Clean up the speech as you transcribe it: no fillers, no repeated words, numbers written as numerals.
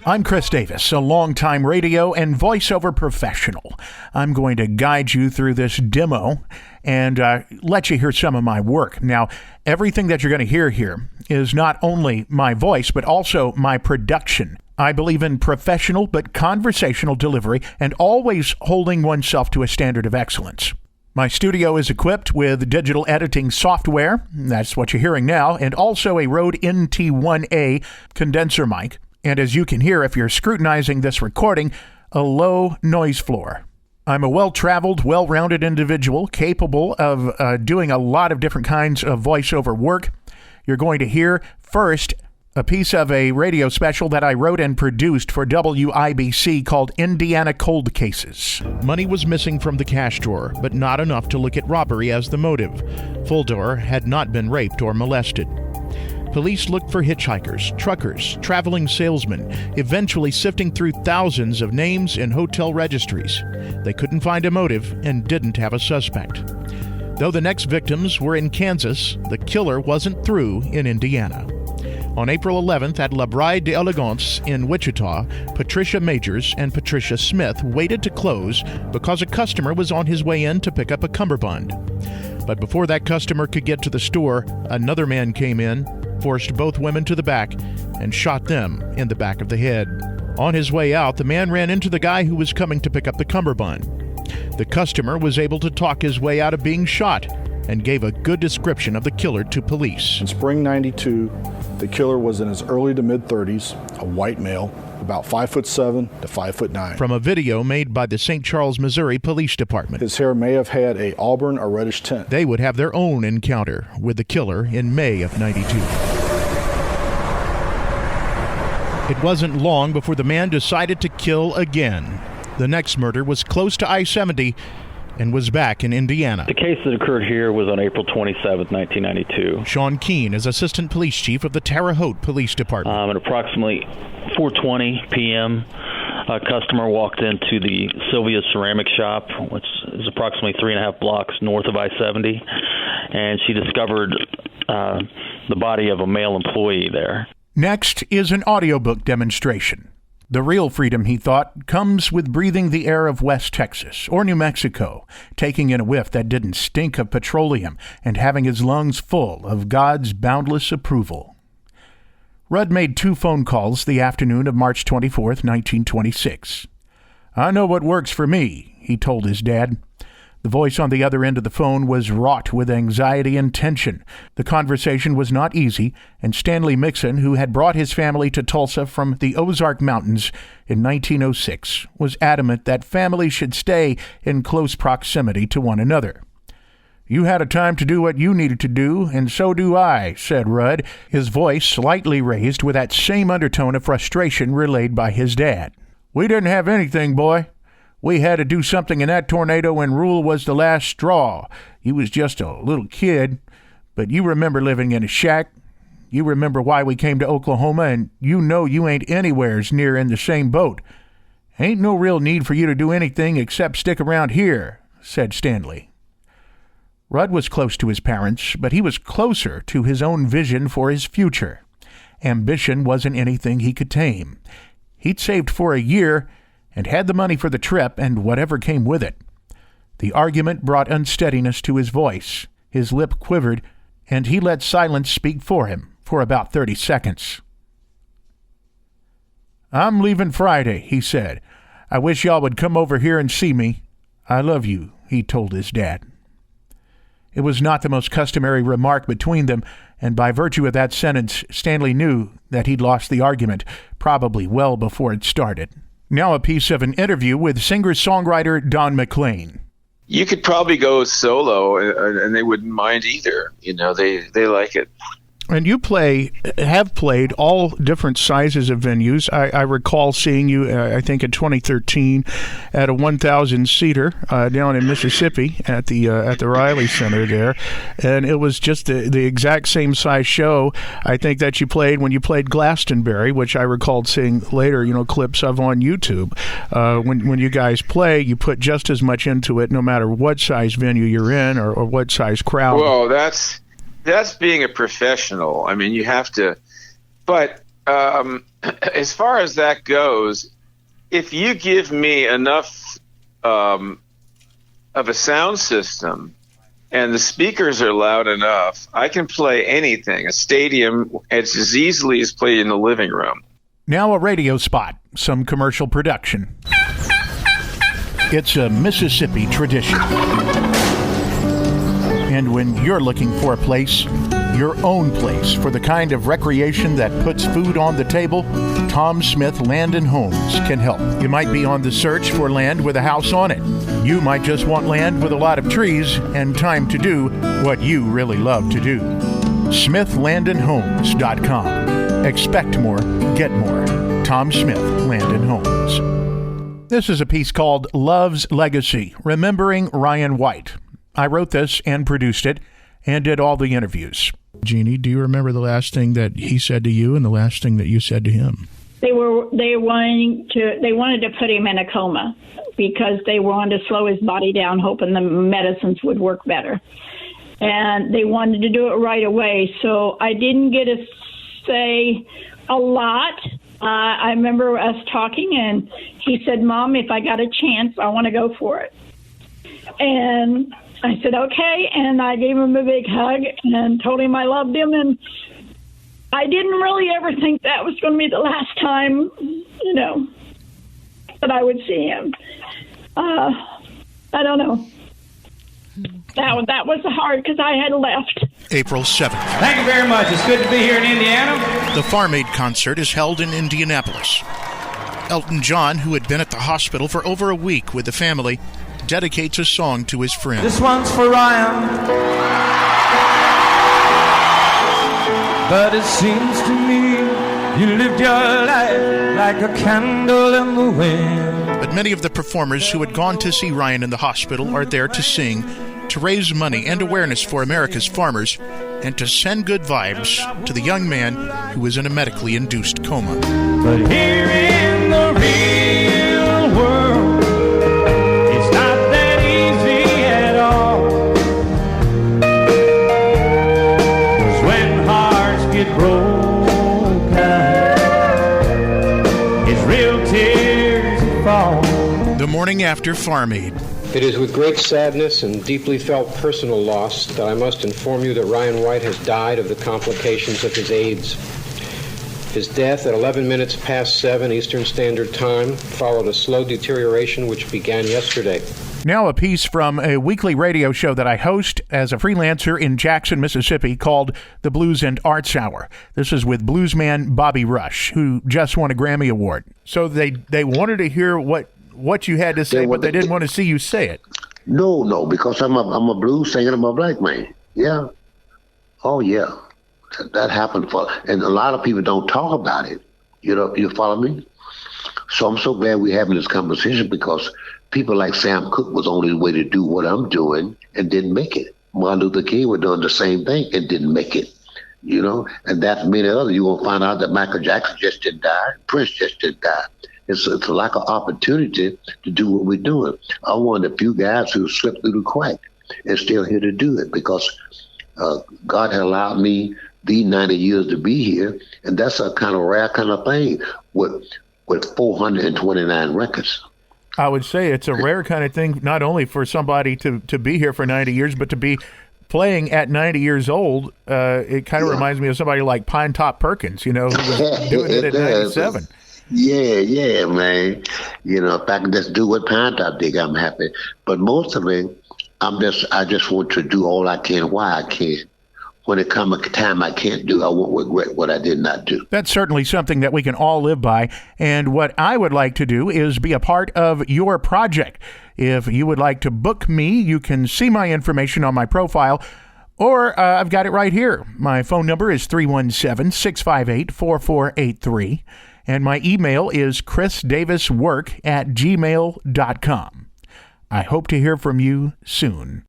I'm Chris Davis, a longtime radio and voiceover professional. I'm going to guide you through this demo and let you hear some of my work. Now, everything that you're going to hear here is not only my voice, but also my production. I believe in professional but conversational delivery and always holding oneself to a standard of excellence. My studio is equipped with digital editing software, that's what you're hearing now, and also a Rode NT1A condenser mic. And as you can hear if you're scrutinizing this recording, a low noise floor. I'm a well-traveled, well-rounded individual capable of doing a lot of different kinds of voiceover work. You're going to hear first a piece of a radio special that I wrote and produced for WIBC called Indiana Cold Cases. Money was missing from the cash drawer, but not enough to look at robbery as the motive. Fuldor had not been raped or molested. Police looked for hitchhikers, truckers, traveling salesmen, eventually sifting through thousands of names in hotel registries. They couldn't find a motive and didn't have a suspect. Though the next victims were in Kansas, the killer wasn't through in Indiana. On April 11th at La Bride d'Elegance in Wichita, Patricia Majors and Patricia Smith waited to close because a customer was on his way in to pick up a cummerbund. But before that customer could get to the store, another man came in, forced both women to the back, and shot them in the back of the head. On his way out, the man ran into the guy who was coming to pick up the cummerbund. The customer was able to talk his way out of being shot and gave a good description of the killer to police. In spring '92, the killer was in his early to mid-30s, a white male, about 5'7" to 5'9". From a video made by the St. Charles, Missouri Police Department. His hair may have had a auburn or reddish tint. They would have their own encounter with the killer in May of '92. It wasn't long before the man decided to kill again. The next murder was close to I-70 and was back in Indiana. The case that occurred here was on April 27th, 1992. Sean Keene is Assistant Police Chief of the Terre Haute Police Department. At approximately 4:20 p.m., a customer walked into the Sylvia Ceramic Shop, which is approximately 3.5 blocks north of I-70, and she discovered the body of a male employee there. Next is an audiobook demonstration. The real freedom, he thought, comes with breathing the air of West Texas or New Mexico, taking in a whiff that didn't stink of petroleum, and having his lungs full of God's boundless approval. Rudd made 2 phone calls the afternoon of March 24th, 1926. "I know what works for me," he told his dad. The voice on the other end of the phone was wrought with anxiety and tension. The conversation was not easy, and Stanley Mixon, who had brought his family to Tulsa from the Ozark Mountains in 1906, was adamant that families should stay in close proximity to one another. "You had a time to do what you needed to do, and so do I," said Rudd, his voice slightly raised with that same undertone of frustration relayed by his dad. "We didn't have anything, boy. We had to do something in that tornado when Rule was the last straw. You was just a little kid, but you remember living in a shack. You remember why we came to Oklahoma, and you know you ain't anywheres near in the same boat. Ain't no real need for you to do anything except stick around here," said Stanley. Rudd was close to his parents, but he was closer to his own vision for his future. Ambition wasn't anything he could tame. He'd saved for a year and had the money for the trip and whatever came with it. The argument brought unsteadiness to his voice. His lip quivered, and he let silence speak for him for about 30 seconds. "I'm leaving Friday," he said. "I wish y'all would come over here and see me. I love you," he told his dad. It was not the most customary remark between them, and by virtue of that sentence, Stanley knew that he'd lost the argument, probably well before it started. Now a piece of an interview with singer-songwriter Don McLean. You could probably go solo, and they wouldn't mind either. You know, they like it. And you have played all different sizes of venues. I recall seeing you, I think in 2013, at a 1,000-seater down in Mississippi at the Riley Center there, and it was just the exact same size show, I think, that you played when you played Glastonbury, which I recalled seeing later, clips of on YouTube. When you guys play, you put just as much into it, no matter what size venue you're in or what size crowd. Well, that's being a professional. I mean, you have to, but as far as that goes, if you give me enough of a sound system and the speakers are loud enough, I can play anything, a stadium, as easily as play in the living room. Now a radio spot, some commercial production. It's a Mississippi tradition. And when you're looking for a place, your own place, for the kind of recreation that puts food on the table, Tom Smith Land and Homes can help. You might be on the search for land with a house on it. You might just want land with a lot of trees and time to do what you really love to do. SmithLandandHomes.com. Expect more, get more. Tom Smith Land and Homes. This is a piece called Love's Legacy, Remembering Ryan White. I wrote this and produced it and did all the interviews. Jeannie, do you remember the last thing that he said to you and the last thing that you said to him? They wanted to put him in a coma because they wanted to slow his body down, hoping the medicines would work better. And they wanted to do it right away. So I didn't get to say a lot. I remember us talking, and he said, "Mom, if I got a chance, I want to go for it." And I said, okay, and I gave him a big hug and told him I loved him, and I didn't really ever think that was going to be the last time, that I would see him. I don't know. That was hard because I had left. April 7th. Thank you very much. It's good to be here in Indiana. The Farm Aid concert is held in Indianapolis. Elton John, who had been at the hospital for over a week with the family, dedicates a song to his friend. This one's for Ryan. But it seems to me you lived your life like a candle in the wind. But many of the performers who had gone to see Ryan in the hospital are there to sing, to raise money and awareness for America's farmers, and to send good vibes to the young man who is in a medically induced coma. But here in the real world, it's not that easy at all. 'Cause when hearts get broken, it's real tears that fall. The morning after Farm Aid. It is with great sadness and deeply felt personal loss that I must inform you that Ryan White has died of the complications of his AIDS. His death at 11 minutes past 7 Eastern Standard Time followed a slow deterioration which began yesterday. Now a piece from a weekly radio show that I host as a freelancer in Jackson, Mississippi called The Blues and Arts Hour. This is with bluesman Bobby Rush, who just won a Grammy Award. So they wanted to hear what you had to say, but they didn't want to see you say it. No, because I'm a blues singer, I'm a black man. Yeah. Oh, yeah. That happened and a lot of people don't talk about it. You follow me? So I'm so glad we're having this conversation because people like Sam Cooke was on his way to do what I'm doing and didn't make it. Martin Luther King was doing the same thing and didn't make it. And that's many others. You're going to find out that Michael Jackson just didn't die. Prince just didn't die. It's a lack of opportunity to do what we're doing. I'm one of the few guys who slipped through the crack and still here to do it because God had allowed me these 90 years to be here, and that's a kind of rare kind of thing with 429 records. I would say it's a rare kind of thing, not only for somebody to be here for 90 years, but to be playing at 90 years old. It kind of reminds me of somebody like Pine Top Perkins, who was doing it at 97. Yeah, man. If I can just do what Pine Top did, I'm happy. But most of it, I just want to do all I can while I can. When it comes a time I can't do, I won't regret what I did not do. That's certainly something that we can all live by. And what I would like to do is be a part of your project. If you would like to book me, you can see my information on my profile, or I've got it right here. My phone number is 317-658-4483, and my email is chrisdaviswork@gmail.com. I hope to hear from you soon.